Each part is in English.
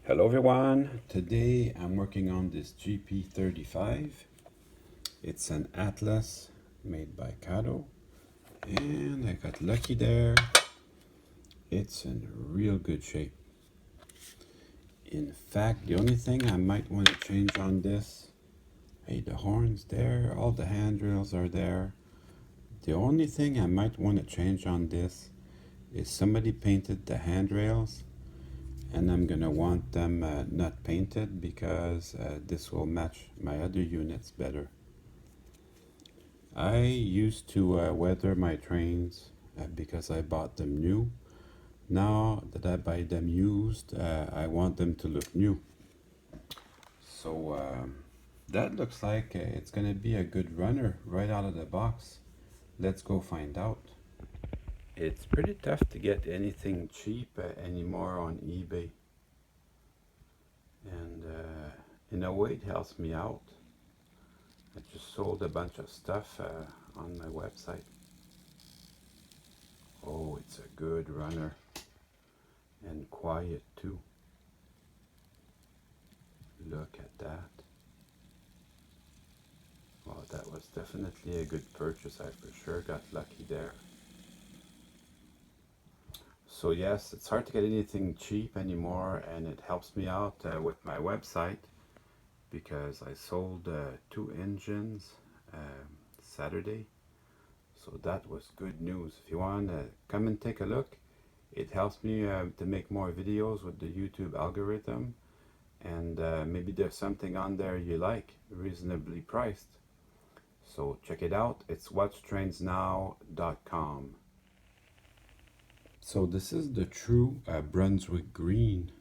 Hello everyone, today I'm working on this GP35. It's an Atlas made by Kato and I got lucky there. It's in real good shape. In fact, the only thing I might want to change on this, hey, the horn's there, all the handrails are there. The only thing I might want to change on this is somebody painted the handrails and I'm gonna want them not painted because this will match my other units better. I used to weather my trains because I bought them new. Now that I buy them used, I want them to look new. So that looks like it's gonna be a good runner right out of the box. Let's go find out. It's pretty tough to get anything cheap anymore on eBay. And in a way it helps me out. I just sold a bunch of stuff on my website. Oh, it's a good runner and quiet too. Look at that. Well, that was definitely a good purchase. I for sure got lucky there. So yes, it's hard to get anything cheap anymore, and it helps me out with my website because I sold 2 engines Saturday. So that was good news. If you want to come and take a look, it helps me to make more videos with the YouTube algorithm, and maybe there's something on there you like, reasonably priced. So check it out. It's watchtrainsnow.com. So this is the true Brunswick green.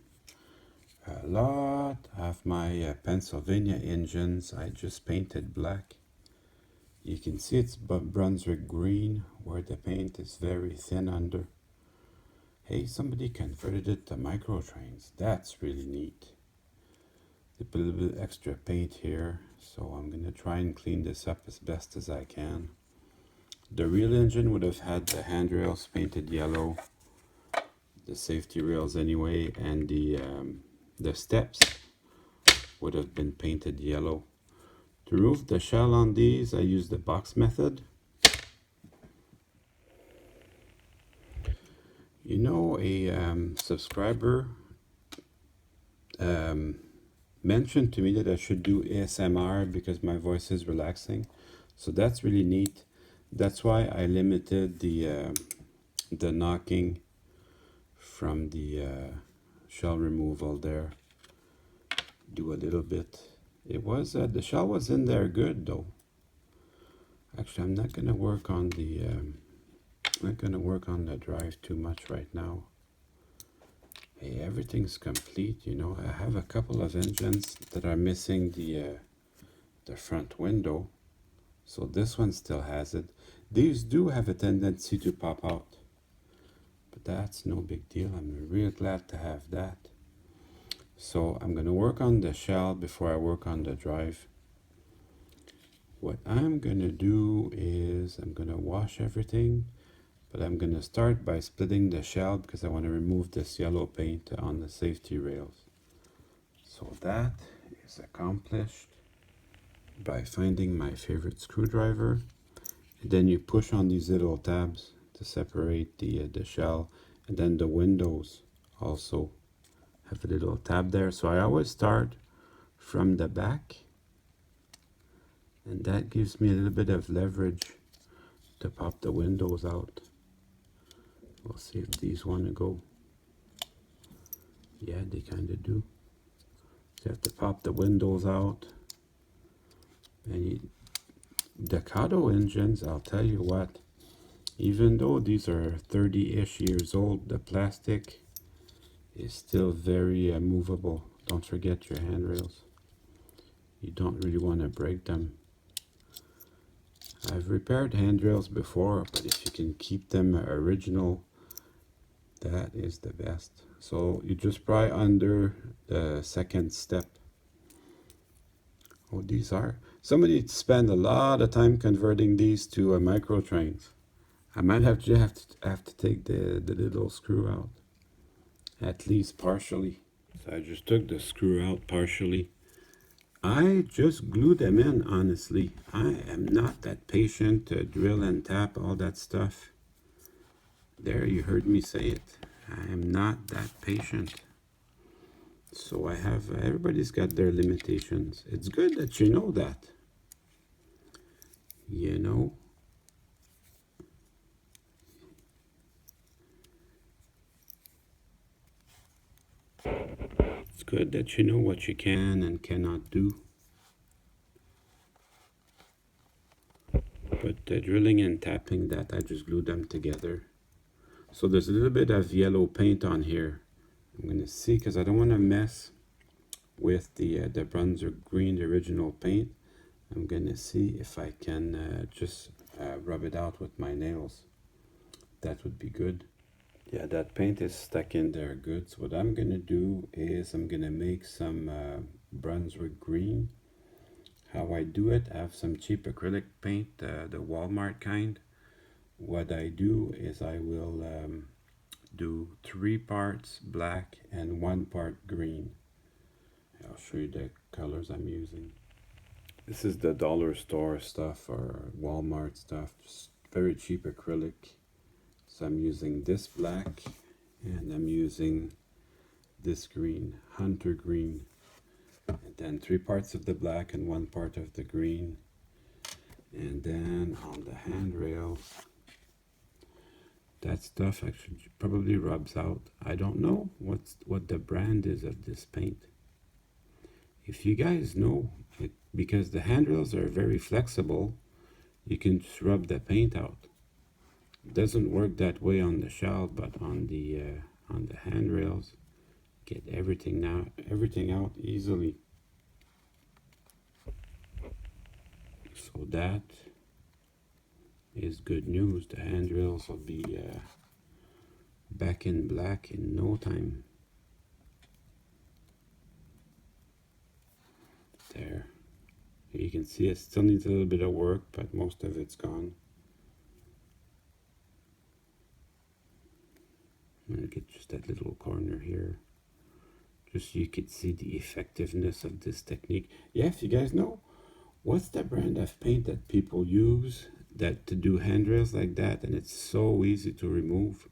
A lot of my Pennsylvania engines I just painted black. You can see it's Brunswick green where the paint is very thin under. Hey, somebody converted it to micro trains. That's really neat. They put a little bit extra paint here, so I'm gonna try and clean this up as best as I can. The real engine would have had the handrails painted yellow, the safety rails anyway, and the steps would have been painted yellow. To remove the shell on these, I used the box method. You know, a subscriber mentioned to me that I should do ASMR because my voice is relaxing. So that's really neat. That's why I limited the knocking from the shell removal there. Do a little bit. It was the shell was in there good though. Actually, I'm not gonna work on the drive too much right now. Hey, everything's complete, you know. I have a couple of engines that are missing the front window, so this one still has it. These do have a tendency to pop out, but that's no big deal. I'm real glad to have that. So I'm gonna work on the shell before I work on the drive. What I'm gonna do is I'm gonna wash everything, but I'm gonna start by splitting the shell because I want to remove this yellow paint on the safety rails. So that is accomplished by finding my favorite screwdriver, and then you push on these little tabs to separate the shell, and then the windows also have a little tab there. So I always start from the back, and that gives me a little bit of leverage to pop the windows out. We'll see if these want to go. Yeah, they kind of do. So you have to pop the windows out. And the Kato engines, I'll tell you what, even though these are 30-ish years old, the plastic is still very movable. Don't forget your handrails. You don't really want to break them. I've repaired handrails before, but if you can keep them original, that is the best. So you just pry under the second step. Oh, these are. Somebody spent a lot of time converting these to micro trains. I might have to take the little screw out, at least partially. So I just took the screw out partially. I just glue them in, honestly. I am not that patient to drill and tap all that stuff. There, you heard me say it. I am not that patient. So I have, everybody's got their limitations. It's good that you know that. You know? It's good that you know what you can and cannot do. But drilling and tapping that, I just glue them together. So there's a little bit of yellow paint on here. I'm gonna see, because I don't want to mess with the bronzer green, the original paint. I'm gonna see if I can just rub it out with my nails. That would be good. Yeah, that paint is stuck in there good. So what I'm gonna do is I'm gonna make some bronzer green. How I do it, I have some cheap acrylic paint, the Walmart kind. What I do is I will do 3 parts black and 1 part green. I'll show you the colors I'm using. This is the dollar store stuff or Walmart stuff, just very cheap acrylic. So I'm using this black and I'm using this green, hunter green. And then 3 parts of the black and 1 part of the green. And then on the handrails, that stuff actually probably rubs out. I don't know what the brand is of this paint. If you guys know, because the handrails are very flexible, you can just rub the paint out. It doesn't work that way on the shell, but on the handrails, get everything out easily. So that is good news. The handrails will be back in black in no time. There. You can see it still needs a little bit of work, but most of it's gone. I'm gonna get just that little corner here. Just so you could see the effectiveness of this technique. Yeah, if you guys know, what's the brand of paint that people use that to do handrails like that, and it's so easy to remove?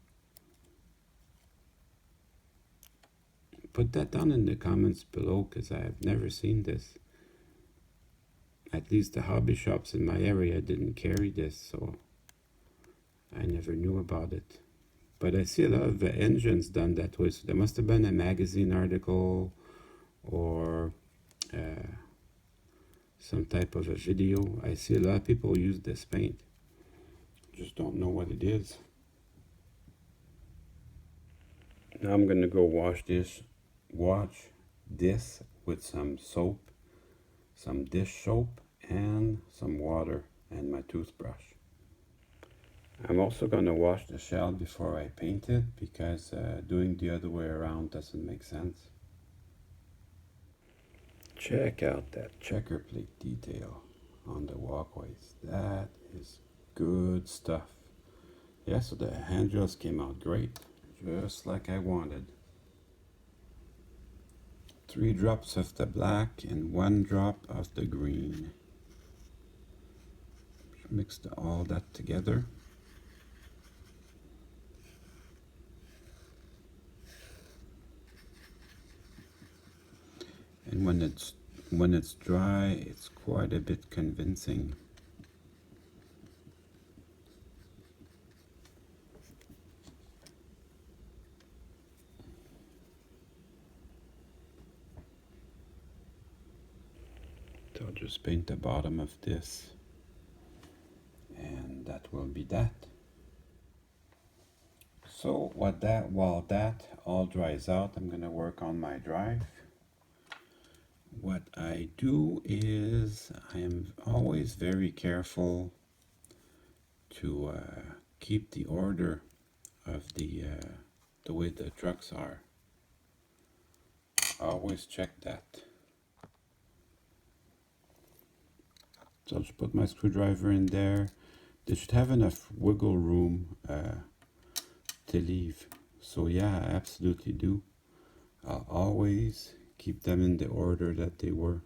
Put that down in the comments below, because I've never seen this. At least the hobby shops in my area didn't carry this, so I never knew about it. But I see a lot of engines done that way, so there must have been a magazine article or some type of a video. I see a lot of people use this paint. Just don't know what it is. Now I'm gonna go wash this with some soap, some dish soap, and some water, and my toothbrush. I'm also gonna wash the shell before I paint it, because doing the other way around doesn't make sense. Check out that checker plate detail on the walkways. That is good stuff. Yeah, so the handrails came out great, just like I wanted. 3 drops of the black and 1 drop of the green. Mix all that together. And when it's dry, it's quite a bit convincing. So I'll just paint the bottom of this, and that will be that. So while that all dries out, I'm gonna work on my drive. What I do is I am always very careful to keep the order of the way the trucks are. I always check that. So I'll just put my screwdriver in there. They should have enough wiggle room to leave. So yeah, I absolutely do. I'll always keep them in the order that they were.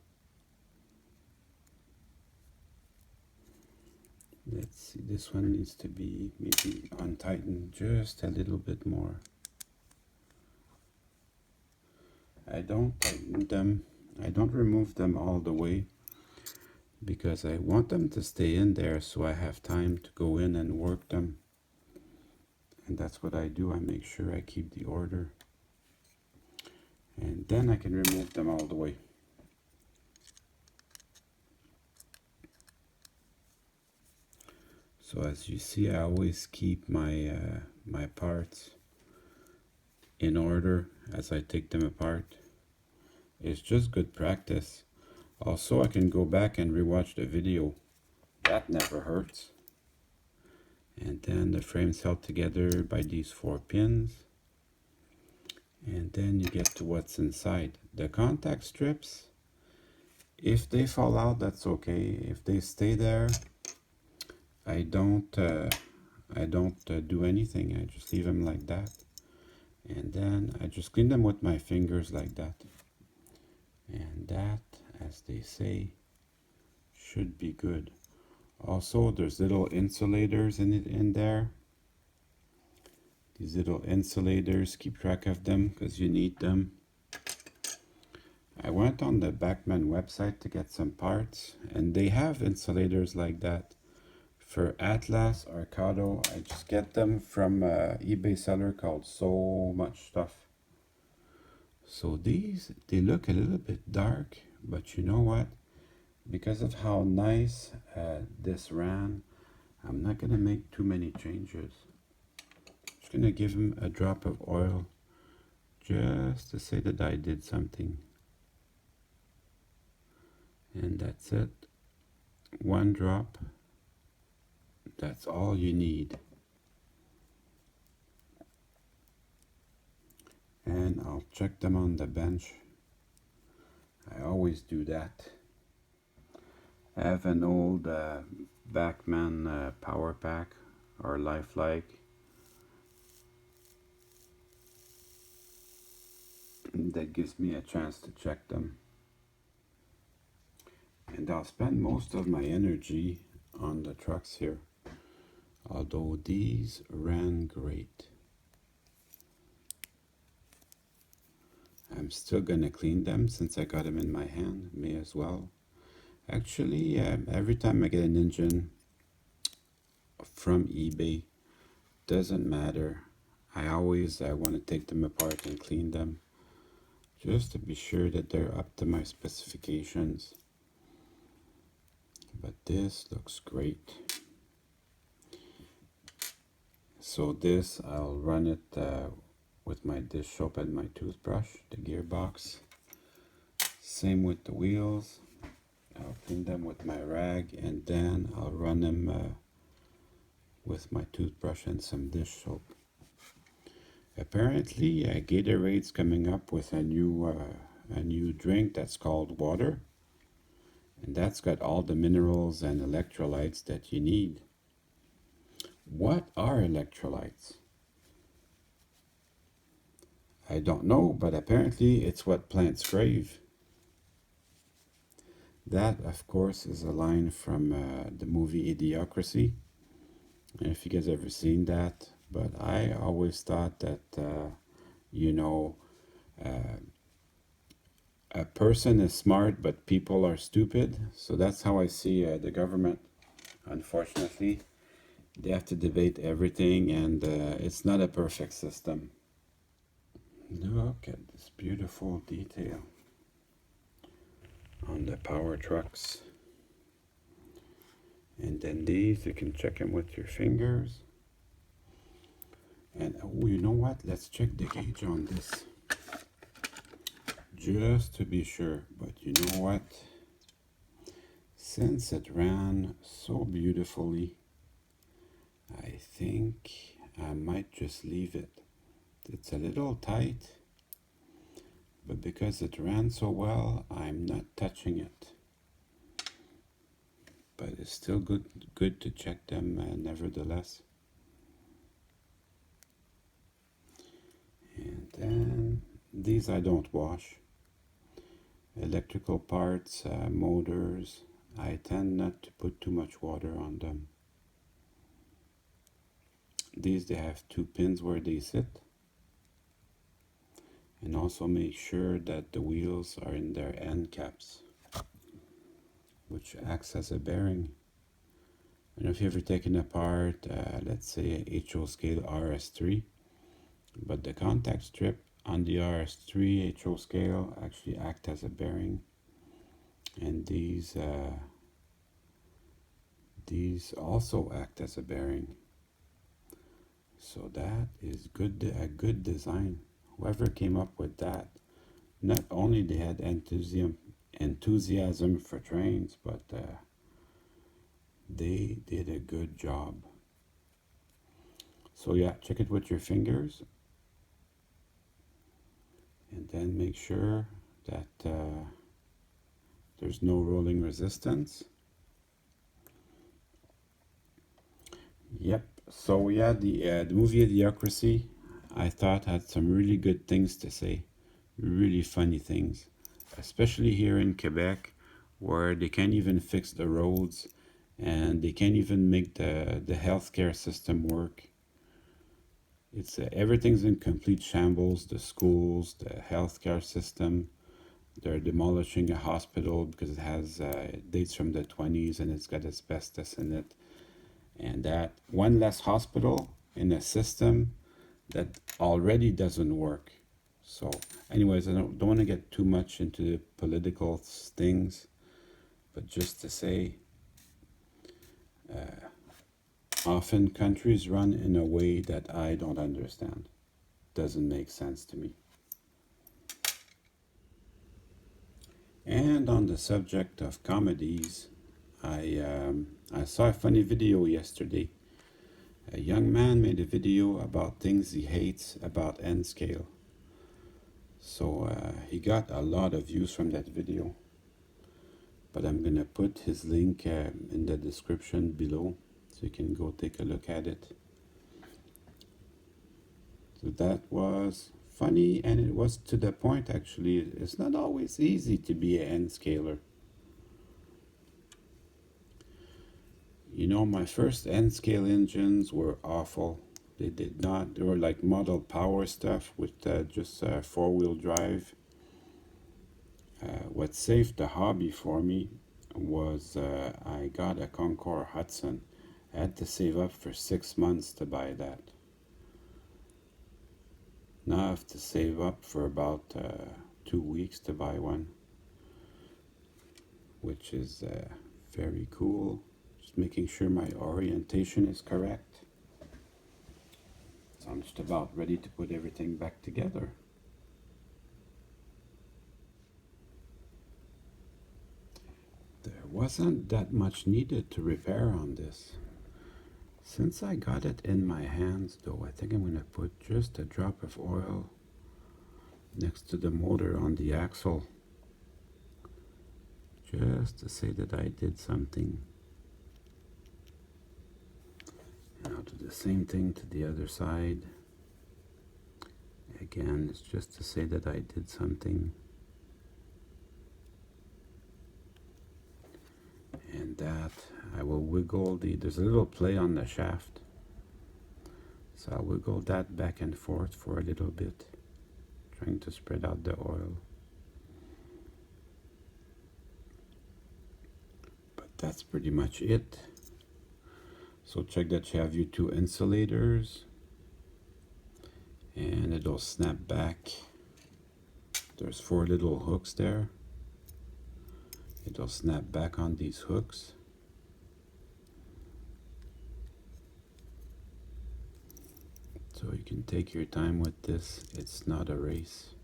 Let's see, this one needs to be maybe untightened just a little bit more. I don't tighten them, I don't remove them all the way because I want them to stay in there so I have time to go in and work them. And that's what I do, I make sure I keep the order. And then I can remove them all the way. So as you see, I always keep my parts in order as I take them apart. It's just good practice. Also, I can go back and rewatch the video. That never hurts. And then the frame's held together by these 4 pins. And then you get to what's inside. The contact strips, if they fall out, that's okay. If they stay there, I don't do anything. I just leave them like that. And then I just clean them with my fingers like that. And that, as they say, should be good. Also, there's little insulators in there. These little insulators, keep track of them because you need them. I went on the Bachmann website to get some parts, and they have insulators like that. For Atlas or Kato, I just get them from an eBay seller called So Much Stuff. So these, they look a little bit dark, but you know what? Because of how nice this ran, I'm not going to make too many changes. Just going to give him a drop of oil just to say that I did something. And that's it. 1 drop. That's all you need. And I'll check them on the bench. I always do that. I have an old Bachmann power pack or lifelike. That gives me a chance to check them. And I'll spend most of my energy on the trucks here. Although these ran great. I'm still gonna clean them since I got them in my hand, may as well. Actually, every time I get an engine from eBay, doesn't matter. I always want to take them apart and clean them just to be sure that they're up to my specifications. But this looks great. So this, I'll run it with my dish soap and my toothbrush, the gearbox. Same with the wheels. I'll clean them with my rag, and then I'll run them with my toothbrush and some dish soap. Apparently, Gatorade's coming up with a new drink that's called water, and that's got all the minerals and electrolytes that you need. What are electrolytes? I don't know, but apparently it's what plants crave. That, of course, is a line from the movie Idiocracy. I don't know if you guys ever seen that, but I always thought that, a person is smart, but people are stupid. So that's how I see the government, unfortunately. They have to debate everything, and it's not a perfect system. Look at this beautiful detail on the power trucks. And then these, you can check them with your fingers. And oh, you know what? Let's check the gauge on this. Just to be sure. But you know what? Since it ran so beautifully, I think I might just leave it. It's a little tight, but because it ran so well, I'm not touching it. But it's still good to check them nevertheless. And then These I don't wash. Electrical parts, motors, I tend not to put too much water on them. These, they have 2 pins where they sit. And also make sure that the wheels are in their end caps, which acts as a bearing. I don't know if you've ever taken apart, let's say, a HO scale RS3, but the contact strip on the RS3 HO scale actually act as a bearing, and these also act as a bearing. So that is a good design. Whoever came up with that, not only they had enthusiasm for trains, but they did a good job. So yeah, check it with your fingers, and then make sure that there's no rolling resistance. Yep. So yeah, the movie Idiocracy, I thought had some really good things to say, really funny things, especially here in Quebec, where they can't even fix the roads, and they can't even make the healthcare system work. It's everything's in complete shambles. The schools, the healthcare system. They're demolishing a hospital because it has dates from the 20s and it's got asbestos in it. And that one less hospital in a system that already doesn't work. So anyways, I don't want to get too much into the political things, but just to say, often countries run in a way that I don't understand. Doesn't make sense to me. And on the subject of comedies, I saw a funny video yesterday. A young man made a video about things he hates about N scale. So he got a lot of views from that video. But I'm gonna put his link in the description below, so you can go take a look at it. So that was funny, and it was to the point actually. It's not always easy to be an N scaler. You know, my first N scale engines were awful. They were like model power stuff with just 4-wheel drive. What saved the hobby for me was I got a Concord Hudson. I had to save up for 6 months to buy that. Now I have to save up for about 2 weeks to buy one, which is very cool. Just making sure my orientation is correct. So I'm just about ready to put everything back together. There wasn't that much needed to repair on this. Since I got it in my hands though, I think I'm going to put just a drop of oil next to the motor on the axle, just to say that I did something. And I'll do the same thing to the other side. Again, it's just to say that I did something. And that I will wiggle there's a little play on the shaft, so I'll wiggle that back and forth for a little bit, trying to spread out the oil. But that's pretty much it. So check that you have your 2 insulators, and it'll snap back. There's 4 little hooks there. It'll snap back on these hooks. So you can take your time with this. It's not a race.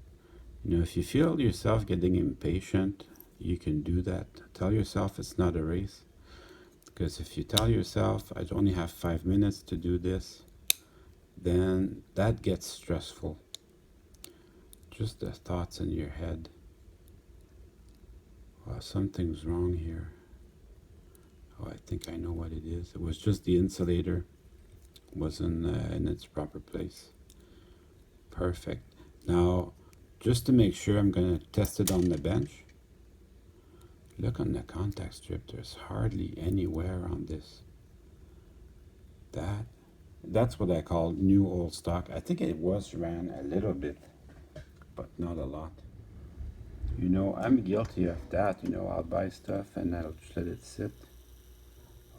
You know, if you feel yourself getting impatient, you can do that. Tell yourself it's not a race. Because if you tell yourself, I only have 5 minutes to do this, then that gets stressful. Just the thoughts in your head. Well, something's wrong here. Oh, I think I know what it is. It was just the insulator wasn't in its proper place. Perfect. Now, just to make sure, I'm gonna test it on the bench. Look on the contact strip, there's hardly any wear on this. That's what I call new old stock. I think it was ran a little bit, but not a lot. You know, I'm guilty of that. You know, I'll buy stuff and I'll just let it sit.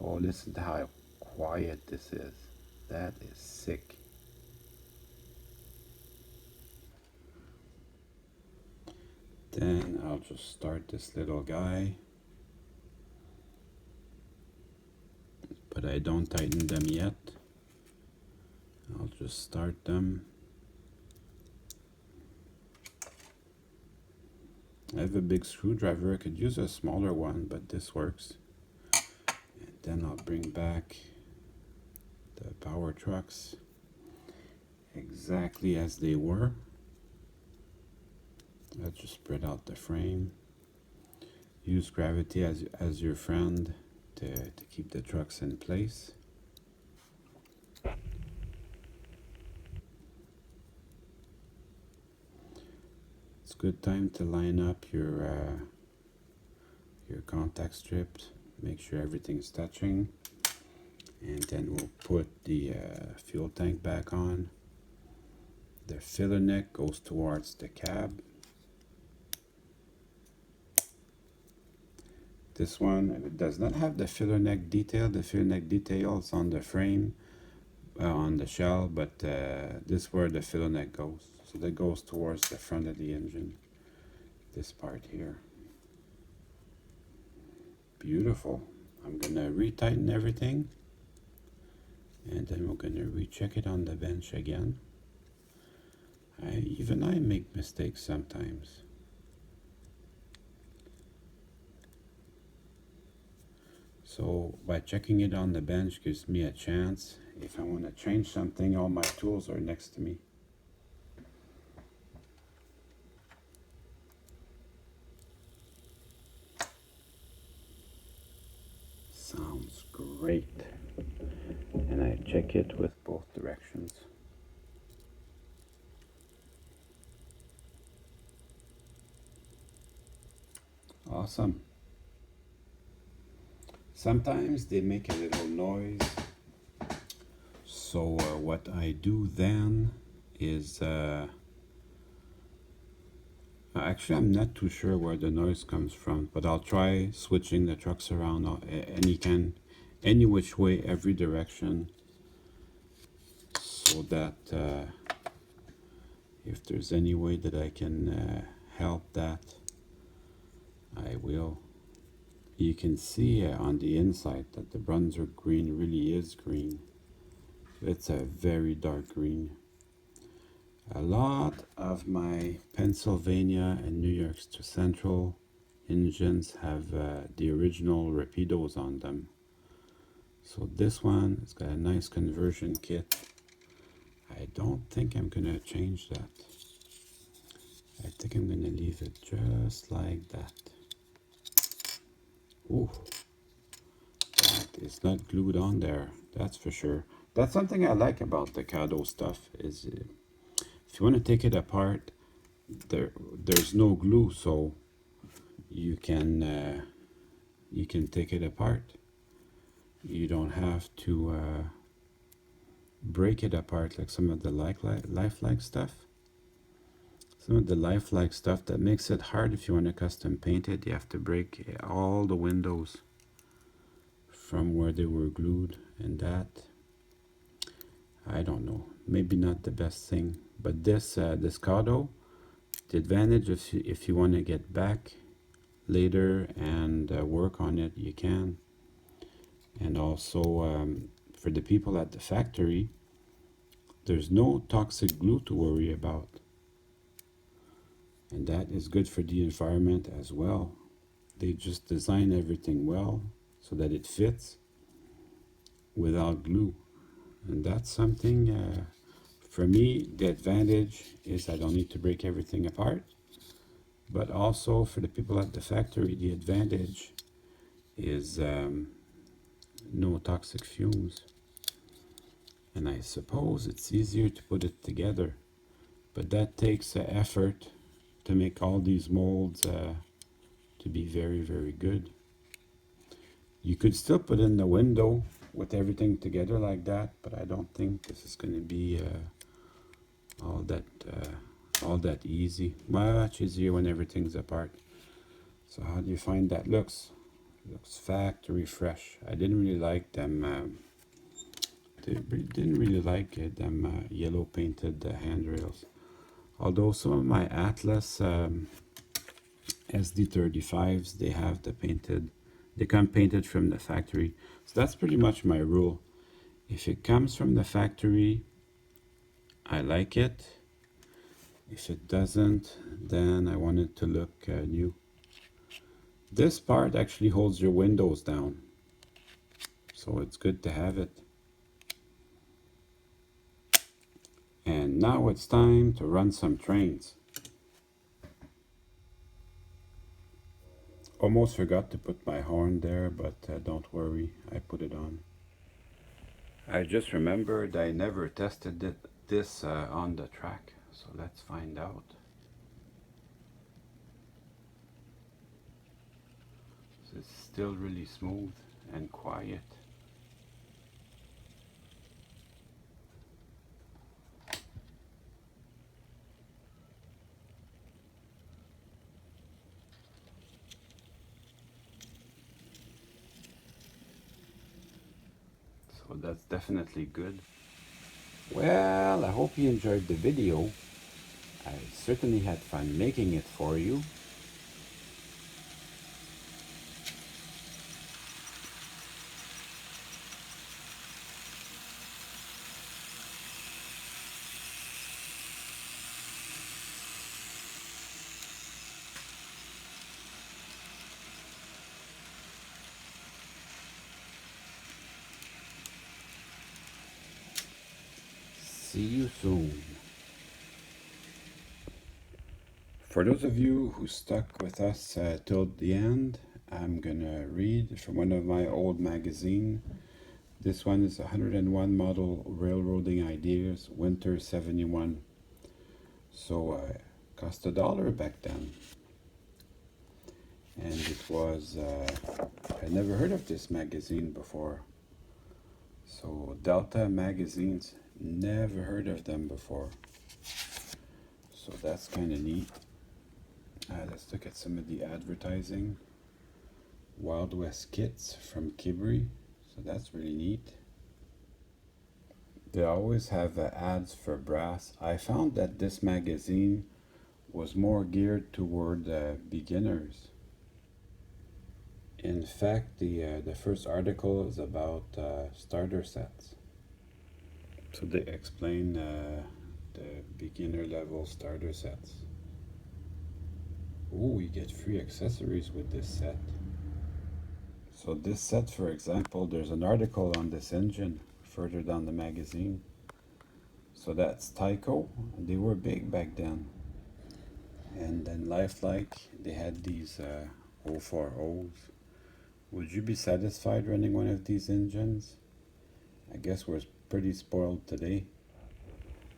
Oh, listen to how quiet this is. That is sick. Then I'll just start this little guy. But I don't tighten them yet. I'll just start them. I have a big screwdriver. I could use a smaller one, but this works. And then I'll bring back the power trucks exactly as they were. I'll just spread out the frame. Use gravity as your friend to keep the trucks in place. It's a good time to line up your contact strips. Make sure everything's touching. And then we'll put the fuel tank back on. The filler neck goes towards the cab. This one, it does not have the filler neck detail. The filler neck detail is on the frame, on the shell, but this is where the filler neck goes. So that goes towards the front of the engine, this part here. Beautiful. I'm gonna retighten everything, and then we're gonna recheck it on the bench again. Even I make mistakes sometimes. So by checking it on the bench gives me a chance. If I want to change something, all my tools are next to me. Sounds great. And I check it with both directions. Awesome. Sometimes they make a little noise. So what I do then is, actually I'm not too sure where the noise comes from, but I'll try switching the trucks around any which way, every direction, so that if there's any way that I can help that, I will. You can see on the inside that the Brunswick green really is green. It's a very dark green. A lot of my Pennsylvania and New York Central engines have the original Rapidos on them. So this one has got a nice conversion kit. I don't think I'm gonna change that. I think I'm gonna leave it just like that. Ooh, that is not glued on there, that's for sure. That's something I like about the Kato stuff, is if you want to take it apart, there's no glue, so you can take it apart. You don't have to break it apart like some of the lifelike stuff. Some of the lifelike stuff that makes it hard if you want to custom paint it. You have to break all the windows from where they were glued, and that, I don't know, maybe not the best thing. But this Kato, the advantage if you want to get back later and work on it, you can. And also for the people at the factory, there's no toxic glue to worry about. And that is good for the environment as well. They just design everything well so that it fits without glue. And that's something, for me, the advantage is I don't need to break everything apart. But also for the people at the factory, the advantage is no toxic fumes. And I suppose it's easier to put it together. But that takes effort to make all these molds to be very, very good. You could still put in the window with everything together like that, but I don't think this is going to be all that easy. Much easier when everything's apart. So how do you find that looks? Looks factory fresh. I didn't really like them. Didn't really like it, them yellow painted handrails. Although some of my Atlas SD35s, they have the painted. They come painted from the factory. So that's pretty much my rule. If it comes from the factory, I like it. If it doesn't, then I want it to look new. This part actually holds your windows down, so it's good to have it. And now it's time to run some trains. Almost forgot to put my horn there, but don't worry, I put it on. I just remembered I never tested this on the track, so let's find out. So it's still really smooth and quiet. So that's definitely good. Well, I hope you enjoyed the video. I certainly had fun making it for you. See you soon. For those of you who stuck with us till the end, I'm gonna read from one of my old magazines. This one is 101 Model Railroading Ideas, Winter 71. So cost $1 back then. And it was, I never heard of this magazine before. So Delta Magazines, never heard of them before. So that's kind of neat. Let's look at some of the advertising. Wild West Kits from Kibri. So that's really neat. They always have ads for brass. I found that this magazine was more geared toward beginners. In fact, the first article is about starter sets. So they explain the beginner level starter sets. Oh, you get free accessories with this set. So this set, for example, there's an article on this engine further down the magazine. So that's Tyco. They were big back then. And then Lifelike, they had these 040s. Would you be satisfied running one of these engines? I guess we're pretty spoiled today.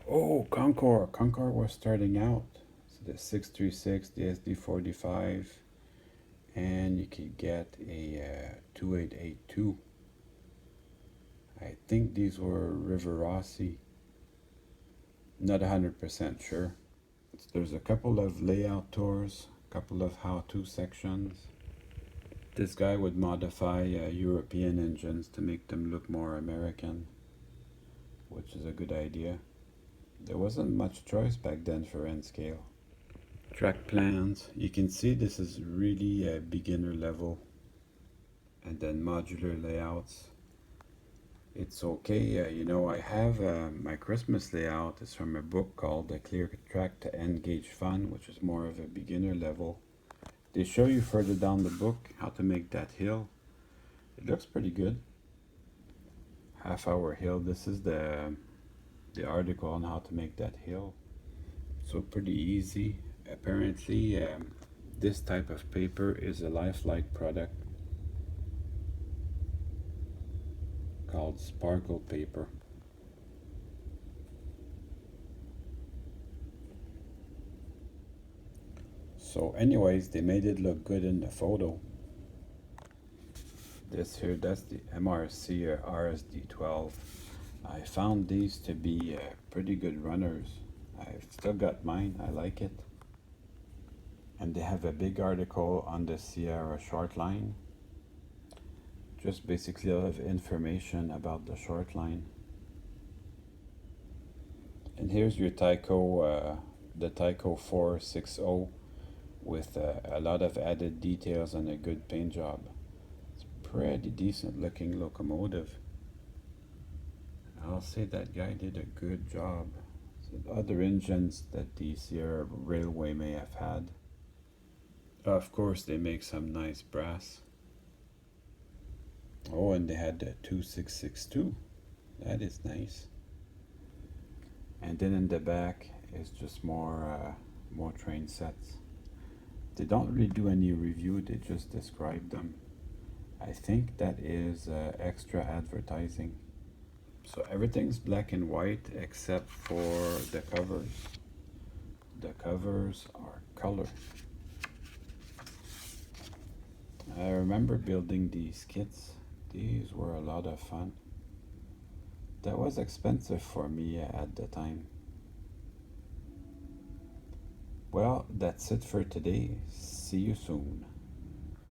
Oh, Concord. Concord was starting out. So the 636, the SD45, and you could get a 2882. I think these were River Rossi. Not 100% sure. There's a couple of layout tours, a couple of how-to sections. This guy would modify European engines to make them look more American, which is a good idea. There wasn't much choice back then for N-scale. Track plans. You can see this is really a beginner level. And then modular layouts. It's okay, you know, I have my Christmas layout is from a book called The Clear Track to N-Gauge Fun, which is more of a beginner level. They show you further down the book how to make that hill. It looks pretty good. Half-hour hill. This is the article on how to make that hill. So pretty easy. Apparently, this type of paper is a Lifelike product called sparkle paper. So anyways, they made it look good in the photo. This here, that's the MRC RSD12. I found these to be pretty good runners. I've still got mine, I like it. And they have a big article on the Sierra short line. Just basically a lot of information about the short line. And here's your Tyco, the Tyco 460 with a lot of added details and a good paint job. It's a pretty decent looking locomotive. I'll say that guy did a good job. So other engines that the Sierra Railway may have had. Of course, they make some nice brass. Oh, and they had the 2662. That is nice. And then in the back is just more train sets. They don't really do any review, they just describe them. I think that is extra advertising. So everything's black and white except for the covers. The covers are color. I remember building these kits. These were a lot of fun. That was expensive for me at the time. Well, that's it for today. See you soon.